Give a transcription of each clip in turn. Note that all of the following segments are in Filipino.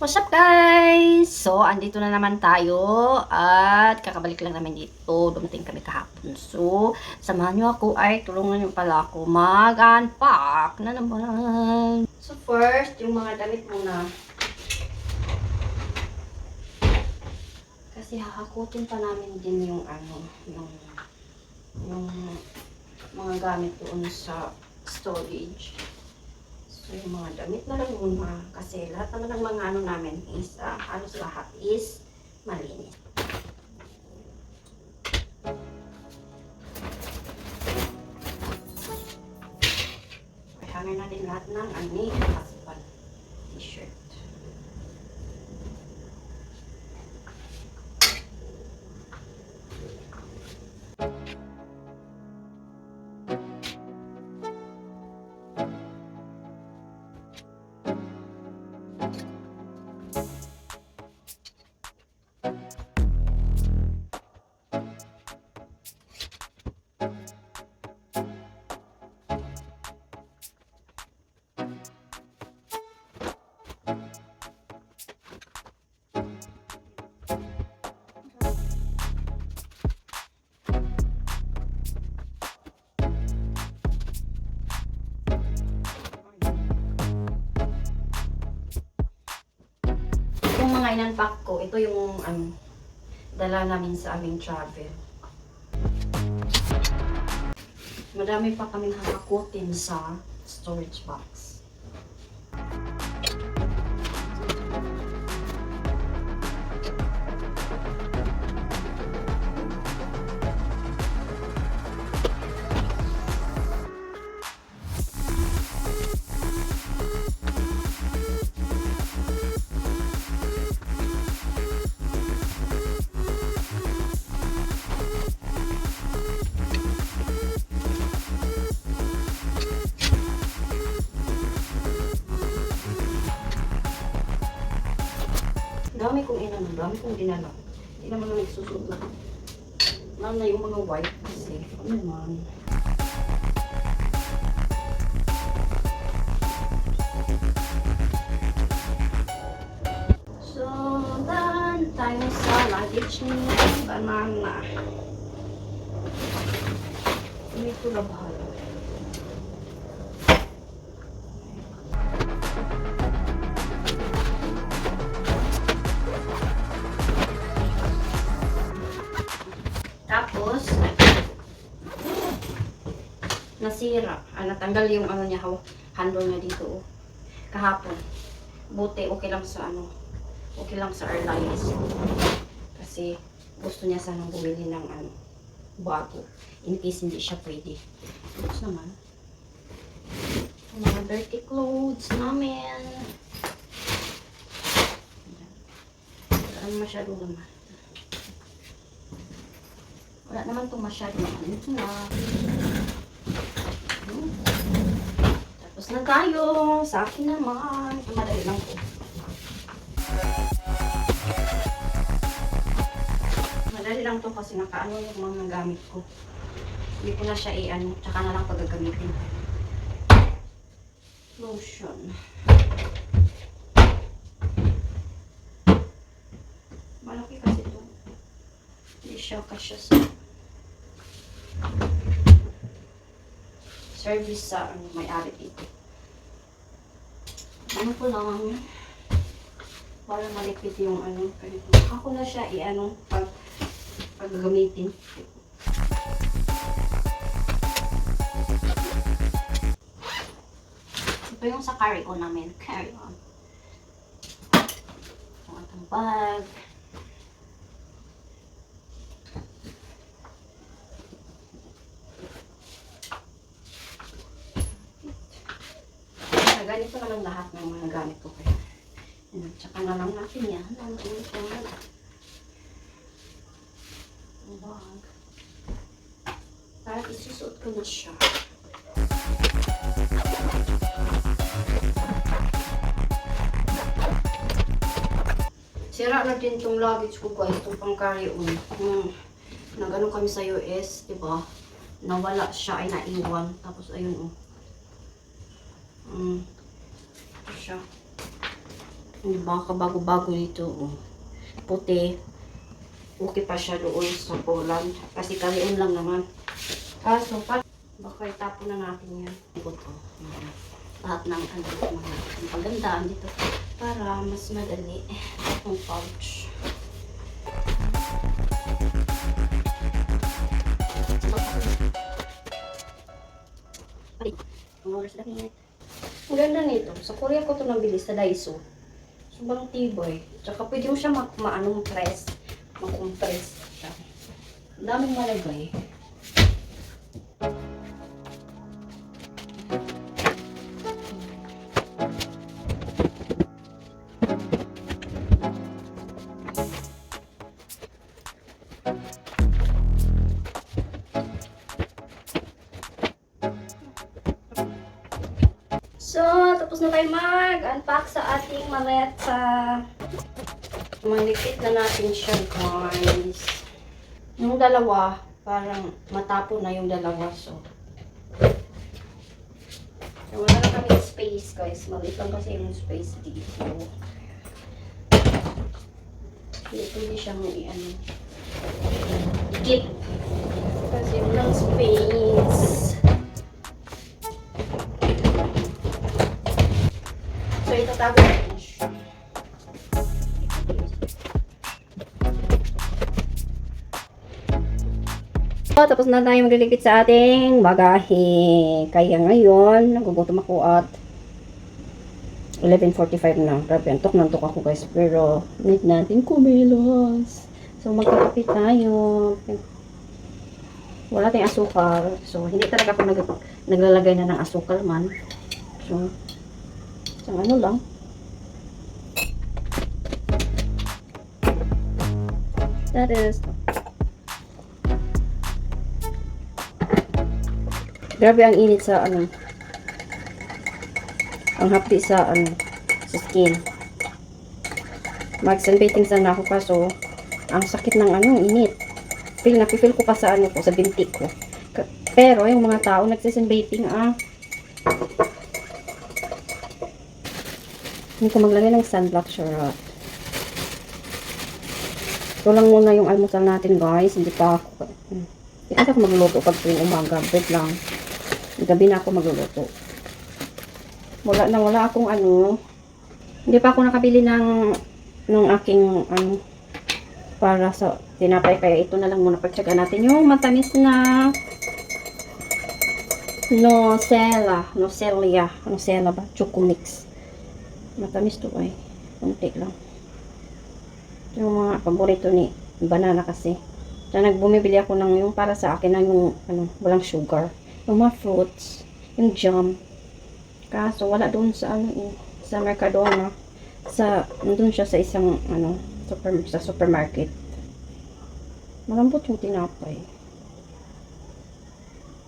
What's up guys? So, andito na naman tayo at kakabalik lang namin dito. Dumating kami kahapon. So, samahan nyo ako ay tulungan nyo pala ako mag-unpack na naman. So, first, yung mga damit muna. Kasi hahakutin pa namin din yung yung mga gamit doon sa storage. So, yung mga damit na lang muna. Kasi lahat naman ng mga namin is, halos lahat is malinis. Ay, hangin na din lahat ng husband t-shirt. Yung mga in-unpack ko, ito yung dala namin sa aming travel. Madami pa kaming hahakutin sa storage box. Dami kong dinala. Hindi naman na nagsusuot na. Lalo na yung mga white kasi. Ano naman. So, done tayo sa luggage ni Banana. Hindi ko na bahala. Tapos, nasira. Natanggal yung niya, handle niya dito. Oh. Kahapon. Buti, okay lang sa okay lang sa airlines. Kasi, gusto niya sanang bumili ng bago. In case hindi siya pwede. Tapos naman, mga dirty clothes namin. Wala masyado naman. Wala naman itong masyado naman. Ito na. Tapos na tayo. Sa akin naman. Madali lang po. Madali lang to kasi nakaano yung mga gamit ko. Hindi ko na siya tsaka na lang pagagamitin. Lotion. Malaki kasi ito. Hindi siya kasya sa service sa may-ari dito. Ko lang para malipit yung ganito. Ako na siya paggamitin. Ito yung sa carry-on namin. Carry-on. Yung atang bag. Ganito na lang lahat ng mga gamit ko kaya. Tsaka na lang natin yan. Ang bag. Para isusuot ko na siya. Sira na din itong luggage ko guys. Itong pang carry-on. Nag-ano kami sa US, diba? Nawala siya ay naiwan. Tapos ayun ito siya. Yung mga kabago-bago dito, oh. Puti. Okay pa siya doon sa Poland. Kasi kaliun lang naman. Kaso, baka itapon na natin yan. Ito. Lahat ng mga pagandaan dito. Para mas madali. Ang pouch. Ang ganda nito. Sa Korea ko ito nabili sa Daiso. Sobrang tiboy. Tsaka pwede mo siya press. Mag-compress siya. Ang daming malagay. So, tapos na tayo mag-unpack sa ating maleta. Malikit na natin siya, guys. Yung dalawa, parang matapon na yung dalawa. So, wala na kami space, guys. Maliit lang kasi yung space dito. Hindi pwede siyang i-keep. Kasi walang space. So, itatago natin siya. So, tapos na tayo magliligpit sa ating bagahe. Kaya ngayon, nagugutom ako at 11:45 na. Grabe, antok ako guys. Pero, need natin kumilos. So, magkakape tayo. Wala tayong asukal. So, hindi talaga ako naglalagay na ng asukal man. So, isang ano lang. That is... Grabe ang init sa ang hapdi sa sa skin. Mag-sunbathing sana ako kaso ang sakit ng init. Napifeel ko pa sa ko sa binti ko. Pero yung mga tao nagsisunbathing hindi ko maglagay ng sunblock charot. Ito lang muna yung almusal natin, guys. Hindi pa ako magluluto pag tuwing umaga. Wait lang. Gabi na ako magluluto. Wala akong hindi pa ako nakabili ng aking para sa tinapay, kaya ito na lang muna. Pagtsaga natin yung matamis na Nocella ba? Choco mix. Matamis to ay. Kunti lang. Yung mga paborito ni banana kasi. Kaya nagbumibili ako ng yung para sa akin na yung walang sugar. Yung mga fruits, yung jam. Kaso wala doon sa sa Mercadona. Doon siya sa isang sa supermarket. Malambot yung tinapay.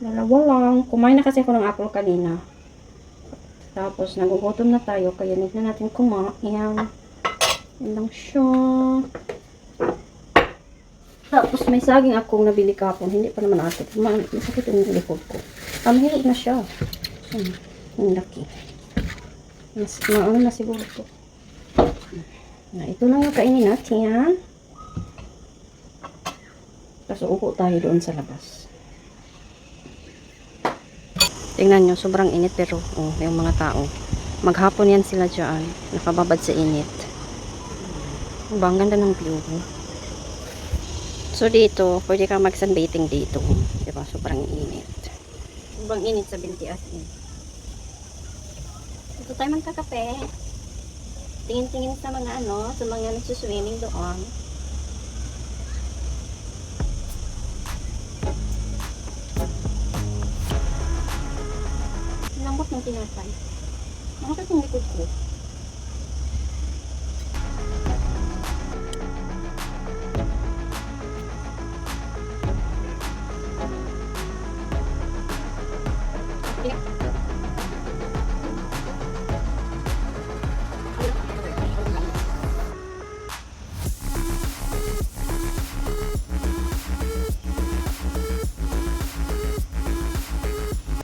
Dalawa lang. Kumain na kasi ako ng apple kanina. Tapos nagugutom na tayo kaya need na natin kumain. Yan lang siya. Tapos may saging akong nabili kapon. Hindi pa naman atin. Masakit yung likod ko. Mahirap na siya. Ang laki. Maano na siguro ito. Ito lang yung kainin natin. Yan. Tapos upo tayo doon sa labas. Tingnan nyo, sobrang init pero yung mga tao. Maghapon yan sila dyan. Nakababad sa init. Ang ganda ng view. So dito, pwede kang mag-sunbathing dito. Diba? Sobrang init. Sobrang init sa binti asin. Dito tayo magkakape. Tingin-tingin sa mga sa mga nagsuswimming doon. Lambot ng tinapay. Nakakit yung likod ko.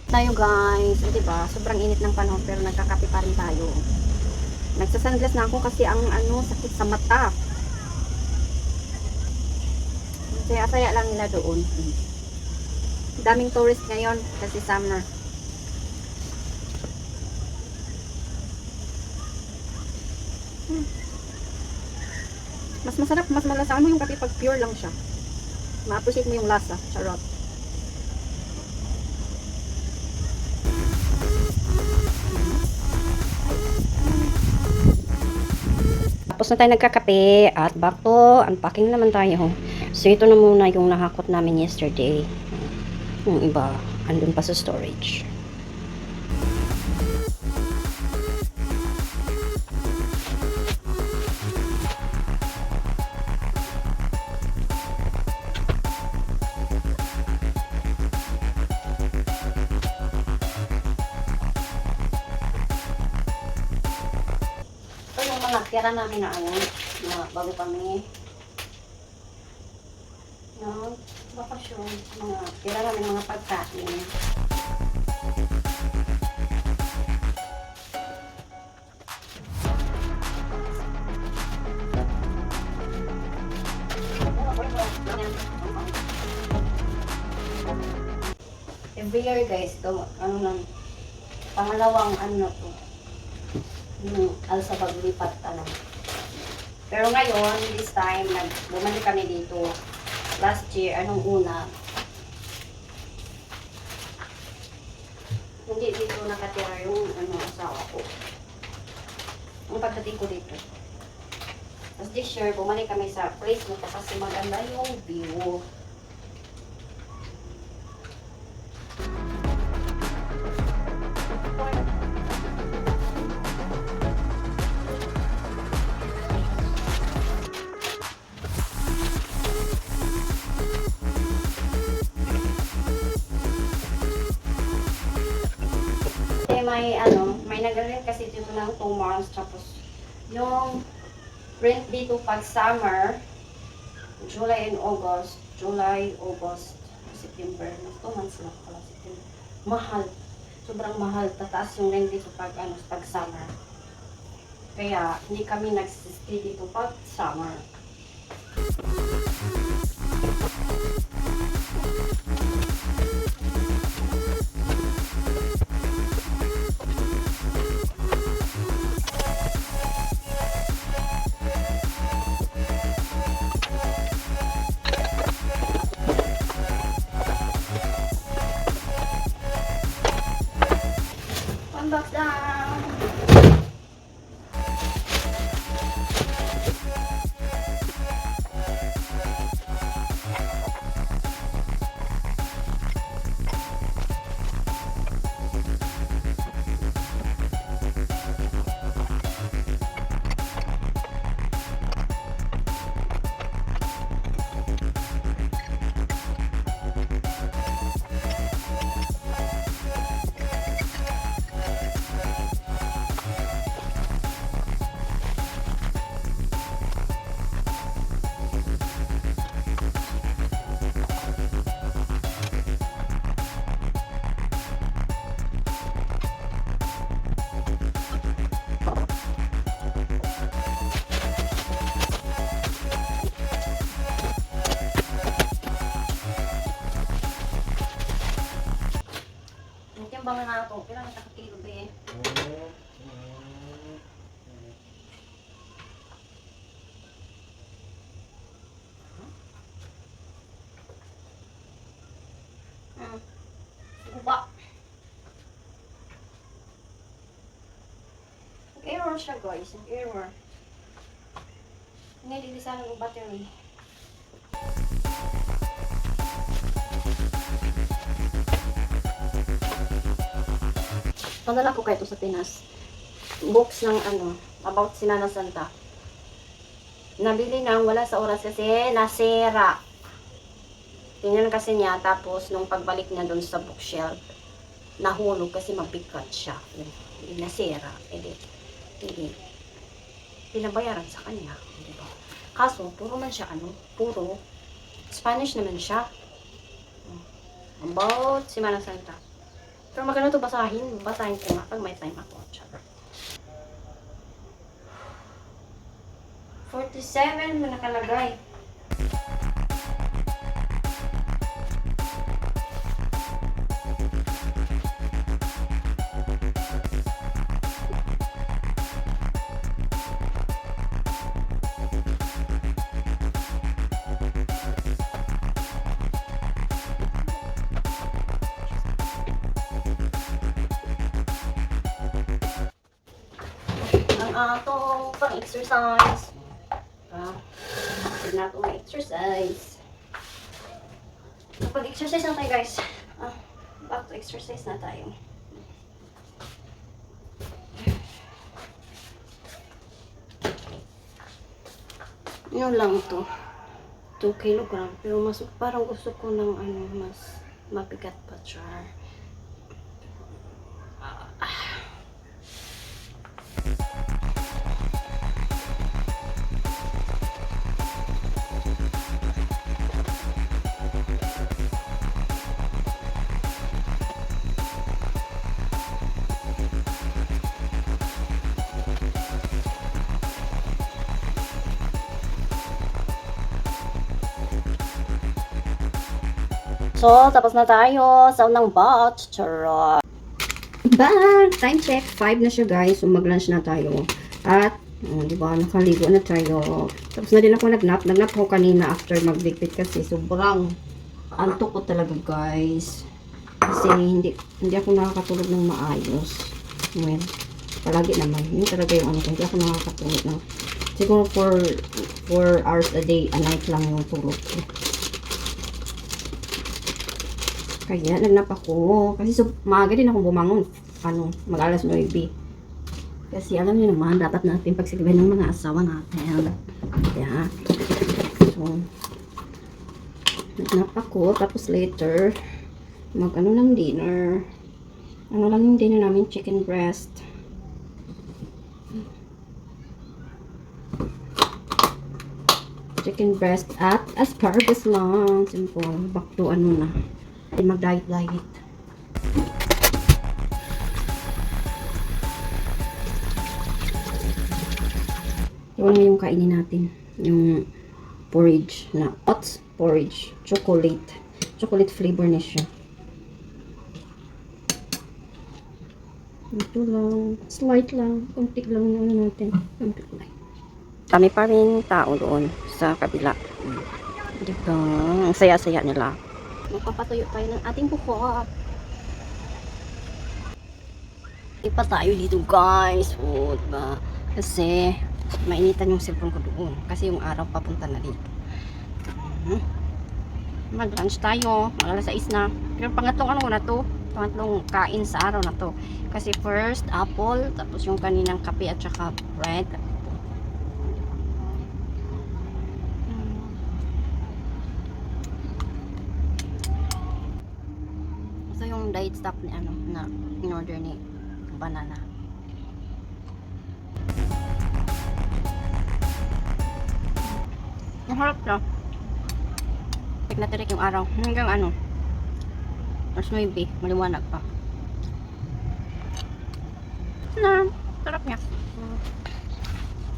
Tayo guys, diba? Sobrang init ng panahon pero nagkakape pa rin tayo. Nagsasunglass na ako kasi ang ano, sakit sa mata. Saya-saya lang nila doon. Daming tourist ngayon kasi summer. Mas masarap, mas malasaan mo yung kape pag pure lang siya. Ma-appreciate mo yung lasa. Charot. Tapos na tayo nagkakape at back to unpacking naman tayo. So ito na muna yung nahakot namin yesterday. Yung iba, andun pa sa storage. Ito yung mga tira namin na ano, na bago kami no, bakasyon, mga tira namin mga pagkain. Every year guys, ito, ano lang, pangalawang ano na to, yung alsa paglipat, ano. Pero ngayon, this time, bumalik kami dito. Last year, anong una, hindi dito nakatira yung ano, asawa ko. Ang pagdating ko dito. Tapos this year, bumalik kami sa place mo kasi maganda yung view. May ano, may nag-rent kasi dito ng 2 months, tapos yung rent dito pag summer, July, August, September, 2 months lang pala, September. Mahal, sobrang mahal, tataas yung rent dito pag ano, pag summer. Kaya hindi kami nag-stay dito pag summer. Box down. Bang na ito, pero nakakatilo ba eh. Guba. Error siya guys, error. Hindi, lilisan ng battery. Padala ko kayo sa Pinas. Box ng ano, about si Nana Santa. Nabili nang wala sa oras kasi nasira. Tingnan kasi niya, tapos nung pagbalik niya doon sa bookshelf, nahulog kasi mabigat siya. Nasira. Hindi. Pinabayaran sa kanya. Diba? Kaso, puro man siya puro Spanish naman siya. About si Nana Santa. Pero maganda ito basahin ko nga pag may time ako. 47 na nakalagay. Ang atong pang-exercise. Tignan natin exercise. Pag-exercise na tayo, guys. Back to exercise na tayo. Yun lang to. 2 kilogram. Pero mas, parang gusto ko ng mas mabigat pa, char. So, tapos na tayo sa unang batch. Charot. Bang! Time check. 5 na siya, guys. So, mag-lunch na tayo. At, di ba, nakaligo na tayo. Tapos na din ako nag-nap. Nag-nap ako kanina after mag-bigpit kasi sobrang antok ko talaga, guys. Kasi hindi ako nakakatulog ng maayos. Well, palagi naman. Yun talaga yung hindi ako nakakatulog ng siguro 4 hours a day, a night lang yung tulog ko. Kaya nagnap ako. Kasi maaga din akong bumangon. Mag-alas 9. Kasi alam niyo naman, dapat natin pagsilbihan ng mga asawa natin. Kaya, so, nagnap ako. Tapos later, ng dinner. Ano lang yung dinner namin? Chicken breast. Chicken breast at asparagus lang. Simple. Back to na. Mag-diet. Ito na yung kainin natin. Yung porridge na oats porridge. Chocolate flavor na siya. Ito lang. Slight lang. Kunti lang yung natin. Kunti lang. Kami pa rin tao doon sa kabila. Dito. Ang saya-saya nila. Magpapatuyo tayo ng ating buko. Ipa tayo dito, guys. O, diba? Kasi mainitan yung cellphone ko doon. Kasi yung araw papunta na dito. Mag-lunch tayo. Mag-alas 6 na. Pero pangatlong na to? Pangatlong kain sa araw na to. Kasi first, apple. Tapos yung kaninang kape at saka bread. Yung diet stuff ni na in order ni banana. Ang harap na. Tek na tirik yung araw. Hanggang alas 9, maliwanag pa. Sarap niya.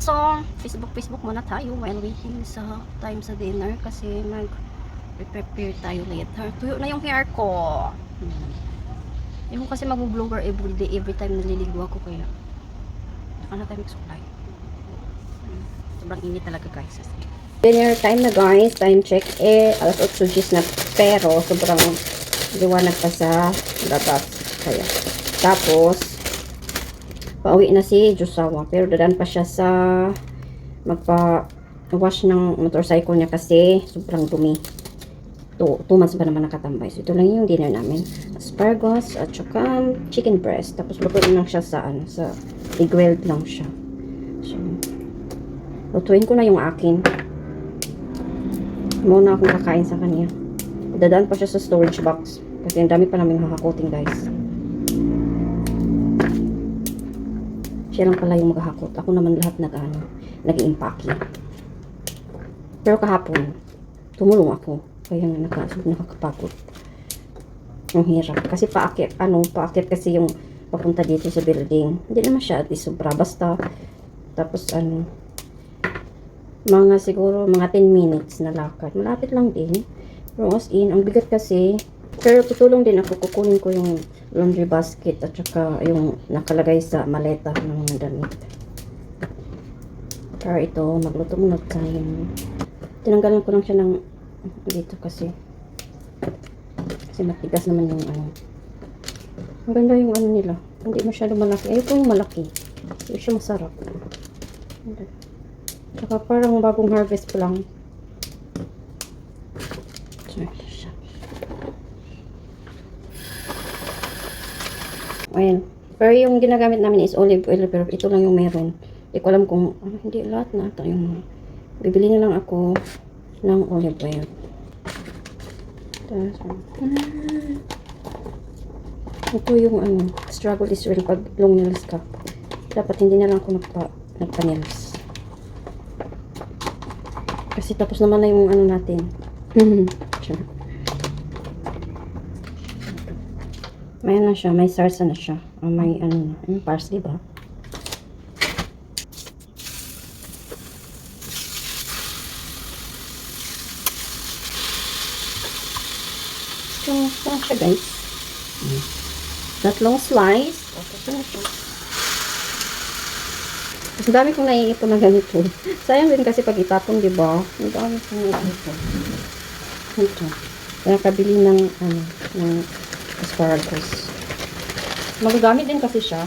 So, Facebook muna tayo while waiting sa time sa dinner kasi prepare tayo later. Tuyo na yung hair ko. Yung kasi mag-blower every time naliligo ako kaya na tayo magsuklay. Sobrang init talaga, guys. Dinner time na, guys. Time check alas 8 na pero sobrang liwanag pa sa labas. Kaya tapos pauwi na si Josawa pero dadaan pa siya sa magpa-wash ng motorcycle niya kasi sobrang dumi. 2 months ba naman nakatambay. So, ito lang yung dinner namin. Asparagus at saka chicken breast. Tapos lutuin lang siya sa i-grilled lang siya. So, lutuin ko na yung akin. Muna akong kakain sa kanya. Dadaan pa siya sa storage box. Kasi ang dami pa namin makakoting, guys. Siya lang pala yung maghahakot. Ako naman lahat nag-i-impake. Pero kahapon, tumulong ako. Kaya nga nakakapagod. Ang hirap. Kasi paakit kasi yung papunta dito sa building. Hindi naman siya at sobra. Basta, tapos Mga siguro, mga 10 minutes na lakad. Malapit lang din. Pero as in, ang bigat kasi. Pero tutulong din ako. Kukunin ko yung laundry basket at saka yung nakalagay sa maleta ng mga damit. Pero ito, magluto muna tayo. Tinanggalan ko lang siya ng dito kasi matigas naman yung ano. Ang ganda yung ano nila. Hindi masyado malaki. Ayoko yung malaki. Hindi siya masarap. Saka parang bagong harvest pa lang. So, ito siya. Ayan. Pero yung ginagamit namin is olive oil. Pero ito lang yung meron. Hindi ko alam kung hindi lahat na ito yung bibili na lang ako ng olive oil. Ito yung ano, struggle is real pag long nails ka. Dapat hindi na lang ako nagpa-nails. Kasi tapos naman na yung ano natin. May ano siya, may sarsa na siya. May ano na, parsley ba? So, ito siya guys. Tatlong slice. Okay na siya. Ang dami kong naiipon na ganito. Sayang din kasi pag itapon, di ba? Ang dami kong naiipon. Ito. Nakabili ng, ano, ng asparagus. Magagamit din kasi siya.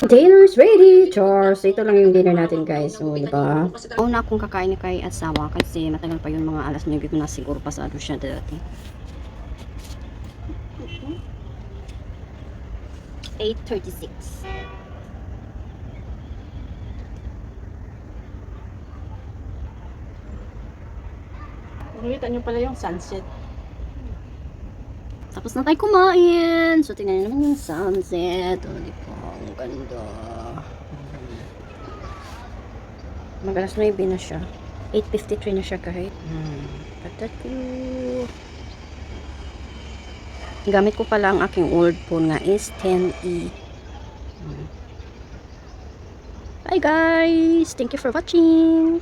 Dinner's ready! Chars! Ito lang yung dinner natin guys. So, diba? Una akong kakain kay asawa kasi matagal pa yun, mga alas 9 ko na siguro pasado siya dati. 8:36. Nakita nyo pala yung sunset. Tapos na tayo kumain. So, tingnan nyo naman yung sunset. O, di ba? Ang ganda. Mag-alas 9 na siya. 8:53 na siya kahit. Patat ko. Gamit ko pala ang aking old phone nga is 10E. Bye guys! Thank you for watching!